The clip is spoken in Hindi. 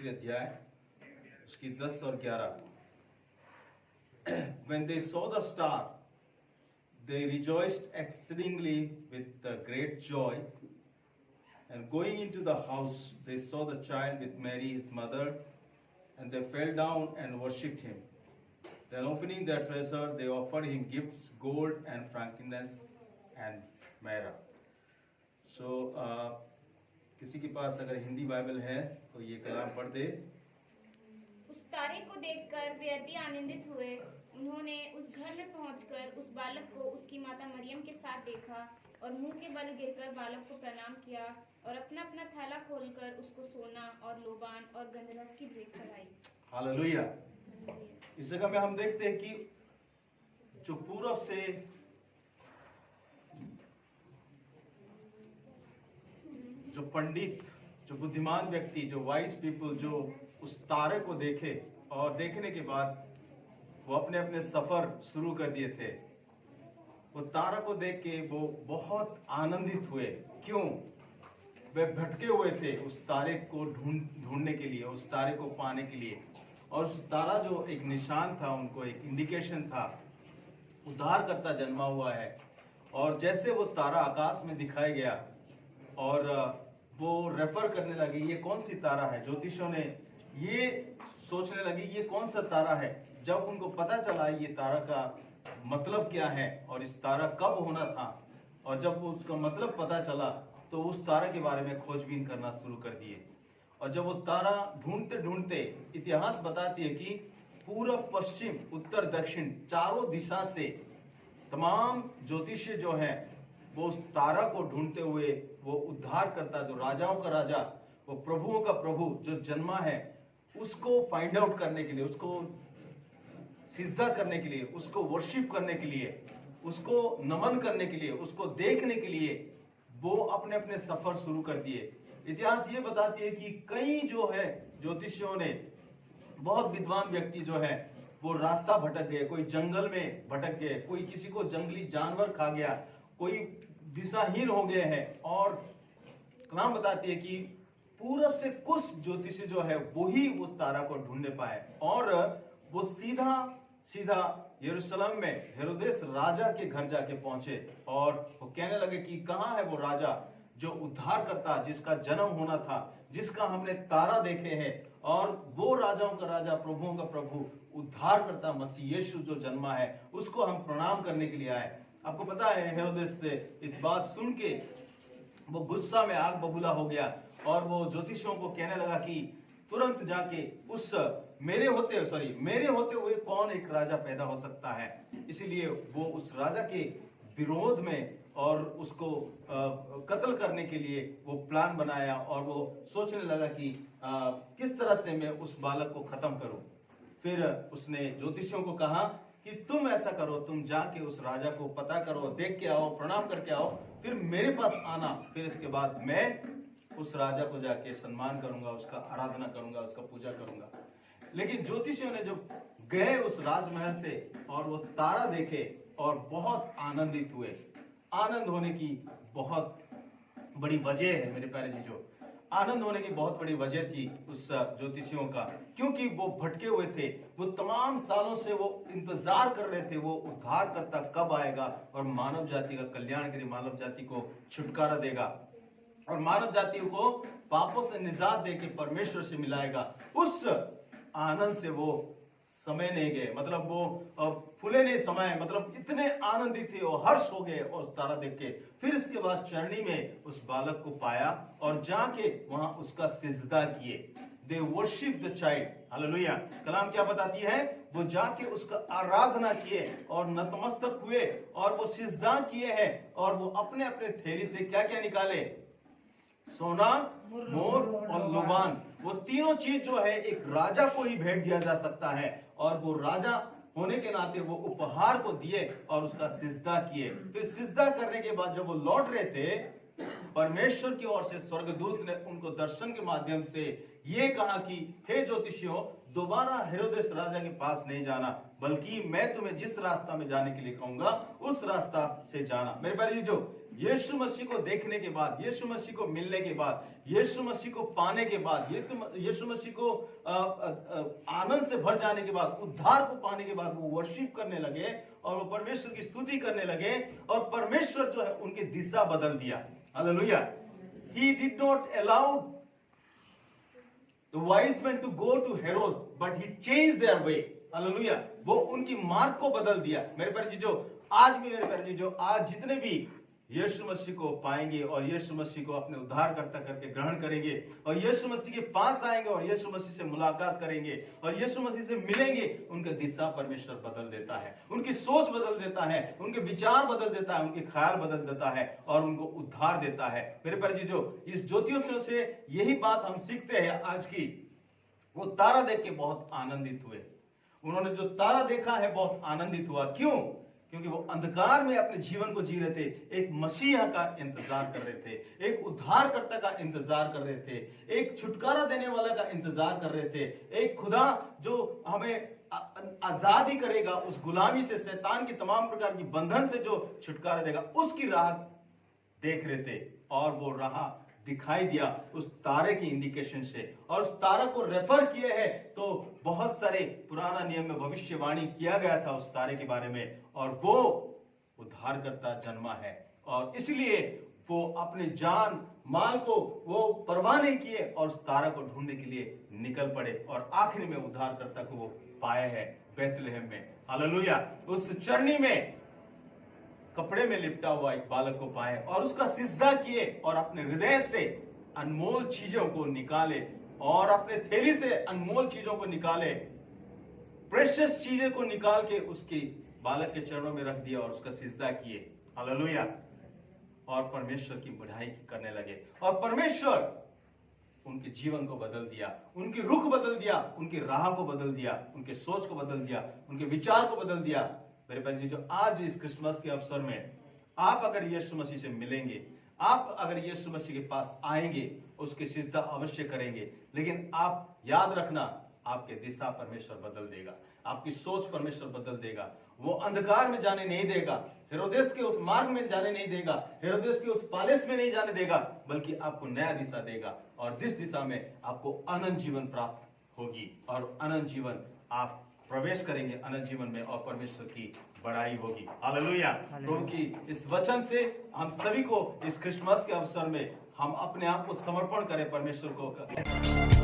दूसरी अध्याय उसकी 10 और 11। When they saw the star, they rejoiced exceedingly with great joy. And going into the house, they saw the child with Mary his mother, and they fell down and worshipped him. Then opening their treasure, they offered him gifts, gold and frankincense and myrrh. So, किसी के पास अगर हिंदी बाइबल है तो ये कलाम पढ़ दे। उस तारे को देखकर वे अति आनंदित हुए। उन्होंने उस घर में पहुंचकर उस बालक को उसकी माता मरियम के साथ देखा और मुंह के बल गिरकर बालक को प्रणाम किया और अपना अपना थैला खोलकर उसको सोना और लोबान और गंधरस की भेंट चढ़ाई। हालेलुया। इस जगह में हम देखते हैं कि जो पूरब से जो पंडित, जो बुद्धिमान व्यक्ति, जो वाइज पीपल, जो उस तारे को देखे और देखने के बाद वो अपने अपने सफर शुरू कर दिए थे। वो तारा को देख के वो बहुत आनंदित हुए। क्यों? वे भटके हुए थे उस तारे को ढूंढने के लिए, उस तारे को पाने के लिए। और उस तारा जो एक निशान था, उनको एक इंडिकेशन था, उद्धारकर्ता जन्मा हुआ है। और जैसे वो तारा आकाश में दिखाया गया और वो रेफर करने लगे ये कौन सी तारा है, ज्योतिषों ने ये सोचने लगे ये कौन सा तारा है। जब उनको पता चला ये तारा का मतलब क्या है और इस तारा कब होना था, और जब उसका मतलब पता चला तो उस तारा के बारे में खोजबीन करना शुरू कर दिए। और जब वो तारा ढूंढते ढूंढते, इतिहास बताती है कि पूरब, पश्चिम, उत्तर, दक्षिण चारों दिशा से तमाम ज्योतिषी जो हैं वो उस तारा को ढूंढते हुए वो उद्धार करता, जो राजाओं का राजा, वो प्रभुओं का प्रभु जो जन्मा है, उसको फाइंड आउट करने के लिए, उसको सिजदा करने के लिए, उसको वर्शिप करने के लिए, उसको नमन करने के लिए, उसको देखने के लिए वो अपने अपने सफर शुरू कर दिए। इतिहास ये बताती है कि कई जो है ज्योतिषियों ने, बहुत विद्वान व्यक्ति जो है वो रास्ता भटक गए, कोई जंगल में भटक गए, कोई किसी को जंगली जानवर खा गया, कोई दिशाहीन हो गए हैं। और कलाम बताती है कि पूरब से कुछ ज्योतिषी जो है वही उस तारा को ढूंढने पाए और वो सीधा सीधा यरूशलेम में हेरोदेस राजा के घर जाके पहुंचे और वो कहने लगे कि कहाँ है वो राजा जो उद्धार करता, जिसका जन्म होना था, जिसका हमने तारा देखे हैं, और वो राजाओं का राजा, प्रभुओं का प्रभु, उद्धार करता मसीह यीशु जो जन्मा है, उसको हम प्रणाम करने के लिए आए। आपको पता है हेरोदेस से इस बात सुन के वो गुस्सा में आग बबूला हो गया और वो ज्योतिषियों को कहने लगा कि तुरंत जाके उस मेरे होते हुए कौन एक राजा पैदा हो सकता है। इसीलिए वो उस राजा के विरोध में और उसको कत्ल करने के लिए वो प्लान बनाया और वो सोचने लगा कि किस तरह से मैं उस बालक को खत्म करूं। फिर उसने ज्योतिषियों को कहा कि तुम ऐसा करो, तुम जाके उस राजा को पता करो, देख के आओ, प्रणाम करके आओ, फिर मेरे पास आना, फिर इसके बाद मैं उस राजा को जाके सम्मान करूंगा, उसका आराधना करूंगा, उसका पूजा करूंगा। लेकिन ज्योतिषियों ने जब गए उस राजमहल से और वो तारा देखे और बहुत आनंदित हुए। आनंद होने की बहुत बड़ी वजह है मेरे प्यारे चीजों, आनंद होने की बहुत बड़ी वजह थी उस ज्योतिषियों का, क्योंकि वो भटके हुए थे। वो तमाम सालों से वो इंतजार कर रहे थे वो उद्धारकर्ता कब आएगा और मानव जाति का कल्याण करे, मानव जाति को छुटकारा देगा और मानव जाति को पापों से निजात देके परमेश्वर से मिलाएगा। उस आनंद से वो समय नहीं गए, मतलब वो फूले नहीं समाये, मतलब इतने आनंदित थे और हर्ष हो गए और तारा देख के। फिर इसके बाद चरनी में उस बालक को पाया और जाके वहां उसका सिजदा किए। They worship the child. Hallelujah. कलाम क्या बताती है? वो जाके उसका आराधना किए और नतमस्तक हुए और वो सिजदा किए हैं और वो अपने अपने थैली से क्या क्या निकाले? सोना, मोर और लोबान। वो तीनों चीज जो है एक राजा को ही भेंट दिया जा सकता है और वो राजा होने के नाते वो उपहार को दिए और उसका सिजदा किए। फिर सिजदा करने के बाद जब वो लौट रहे थे, परमेश्वर की ओर से स्वर्गदूत ने उनको दर्शन के माध्यम से ये कहा कि हे ज्योतिषियों, दोबारा हेरोदेस राजा के पास नहीं जाना, बल्कि मैं तुम्हें जिस रास्ता में जाने के लिए कहूंगा उस रास्ता से जाना। मेरे प्यारे जो यीशु मसीह को देखने के बाद, यीशु मसीह को मिलने के बाद, यीशु मसीह को पाने के बाद, यीशु मसीह को आनंद से भर जाने के बाद, उद्धार को पाने के बाद वो वर्शिप करने लगे और वो परमेश्वर की स्तुति करने लगे और परमेश्वर जो है उनकी दिशा बदल दिया। Hallelujah. He did not allow the wise men to go to Herod, but he changed their way. Hallelujah. वो उनकी मार्ग को बदल दिया। मेरे प्यारे चीजों, आज भी मेरे प्यारे चीजों, आज जितने भी यीशु मसीह को पाएंगे और यीशु मसीह को अपने उद्धारकर्ता करके ग्रहण करेंगे और यीशु मसीह के पास आएंगे और यीशु मसीह से मुलाकात करेंगे और यीशु मसीह से मिलेंगे, उनका दिशा परमेश्वर बदल देता है, उनकी सोच बदल देता है, उनके विचार बदल देता है, उनके ख्याल बदल देता है और उनको उद्धार देता है। मेरे प्यारे चीजों, इस ज्योतिषियों से यही बात हम सीखते हैं आज की। वो तारा देख के बहुत आनंदित हुए। उन्होंने जो तारा देखा है बहुत आनंदित हुआ। क्यों? क्योंकि वो अंधकार में अपने जीवन को जी रहे थे, एक मसीहा का इंतजार कर रहे थे, एक उद्धारकर्ता का इंतजार कर रहे थे, एक छुटकारा देने वाला का इंतजार कर रहे थे, एक खुदा जो हमें आजादी करेगा, उस गुलामी से, शैतान की तमाम प्रकार की बंधन से जो छुटकारा देगा, उसकी राह देख रहे थे। और वो राह दिखाई दिया उस तारे की इंडिकेशन से, और उस तारा को रेफर किए है तो बहुत सारे पुराना नियम में भविष्यवाणी किया गया था उस तारे के बारे में, और वो उद्धारकर्ता जन्मा है। और इसलिए वो अपने जान माल को वो परवाह नहीं किए और उस तारा को ढूंढने के लिए निकल पड़े और आखिर में उद्धारकर्ता को वो पाए हैं बैतलहम में। हालेलुया। उस चरनी में कपड़े में लिपटा हुआ एक बालक को पाए और उसका सिजदा किए और अपने हृदय से अनमोल चीजों को निकाले और अपने थैली से अनमोल चीजों को निकाले, प्रेशियस चीजें को निकाल के उसके बालक के चरणों में रख दिया और उसका सिजदा किए। हालेलुया। और परमेश्वर की बढ़ाई करने लगे और परमेश्वर उनके जीवन को बदल दिया, उनकी रुख बदल दिया, उनकी राह को बदल दिया, उनके सोच को बदल दिया, उनके विचार को बदल दिया। मेरे प्यारे जी, जो आज इस क्रिसमस के अवसर में आप अगर यीशु मसीह से मिलेंगे, आप अगर यीशु मसीह के पास आएंगे, उसकी सिजदा अवश्य करेंगे, लेकिन आप याद रखना, आपके दिशा परमेश्वर बदल देगा, आपकी सोच परमेश्वर बदल देगा। वो अंधकार में जाने नहीं देगा, हेरोदेस के उस मार्ग में जाने नहीं देगा, हेरोदेस के उस पैलेस में नहीं जाने देगा, बल्कि आपको नया दिशा देगा और जिस दिशा में आपको अनंत जीवन प्राप्त होगी और अनंत जीवन आप प्रवेश करेंगे अनंत जीवन में और परमेश्वर की बड़ाई होगी। हालेलुया। प्रभु की इस वचन से हम सभी को इस क्रिसमस के अवसर में हम अपने आप को समर्पण करें परमेश्वर को।